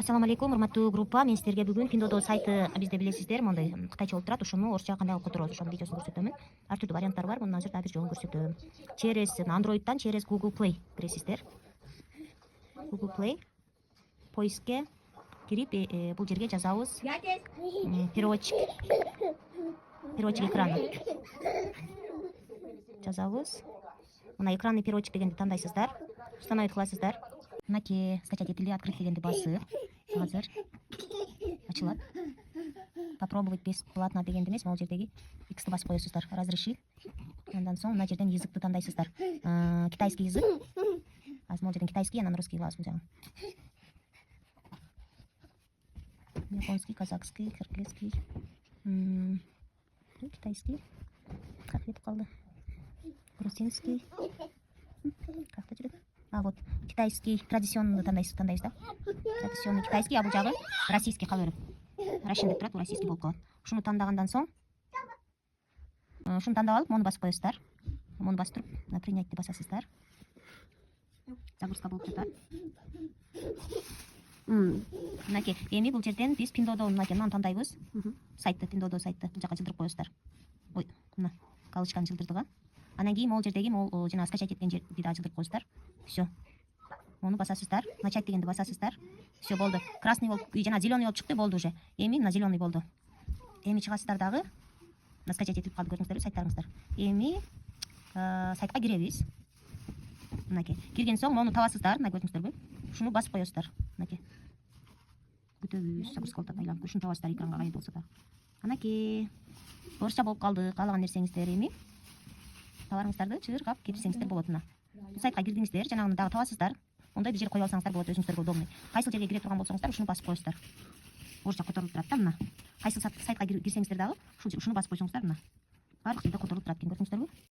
Ассаламу алейкум, урматтуу группа. Мен силерге бүгүн Pindodo сайты бизде билесиздер, мондай кытайча болуп турат. Ошону орусча кандай которобуз ошонун видеосун көрсөтөмүн. Ар түрдүү варианттар бар. Муну азыр дагы бир жолун көрсөтөм. Через Android'дан через Google Play киресиздер. Google Play поискке кирип, бул жерге жазабыз переводчик экраны. Жазабыз. Мына экранный переводчик дегенди тандайсыздар. Установить кыласыздар. Мынакей скачать этили, открыть дегенди басып. Азыр ачылат. Попробовать бесплатно дегенди эмес, могул жердеги X'ти басып коесуздар. Разрешить. Андан соң мына жерден языкты тандайсыздар. Китайский язык. Азыр могул жерден китайский, анан русский кылабыз бул жагын. Японский, казахский, кыргызский. Китайский. Как кетип калды? Грузинский. Какта жүрөт? Вот китайский традиционный тандайсыз да. Традиционный китайский, а бул жагы российский кала берет. Россия деп турат, российский болуп калат. Ушуну тандагандан соң, ушуну тандап алып, мону басып коесуздар. Мону басып туруп, на принятьти басасыздар. Загрузка болуп жатат. Мынакей, эми бул жерден биз Pindodo мынаны тандайбыз. Сайтты, Pindodo сайтты бул жака жылдырып коесуздар. Ой, мына галочканы жылдырдыга. Анан кийин могул жердеги жана скачать эткен жерди да жылдырып коесуздар. Все. Мону басасыздар. Начать дегенди басасыздар. Все болду. Красный болуп, жана зеленый болуп чыкты, болду уже. Эми мына зеленый болду. Эми чыгасыздар дагы. Мына скачать этип калды, көрдүңүздөрбү сайттарыңыздар. Эми сайтка киребиз. Мынакей. Кирген соң мону табасыздар, мына көрдүңүздөрбү? Ушуну басып коесуздар. Мынакей. Күтөбүз, загрузка болуп айланып. Ушуну табасыздар экранга кайда болсо да. Анакей. Орусча болуп калды. Каалаган нерсеңиздер эми товарыңыздарды чыркап кирсеңиздер болот мына. Бул сайтка кирдиңиздер, жанагыны дагы табасыздар. Ондай бир жерге коюп алсаңыздар болот, өзүңүздөргө удобный. Кайсыл жерге кире турган болсоңуздар, ушуну басып коесуздар. Орусча которулуп турат да мына. Кайсыл сайтка кирсеңиздер дагы ушуну басып койсоңуздар мына. Баардык жерде которулуп турат экен, көрдүңүздөрбү?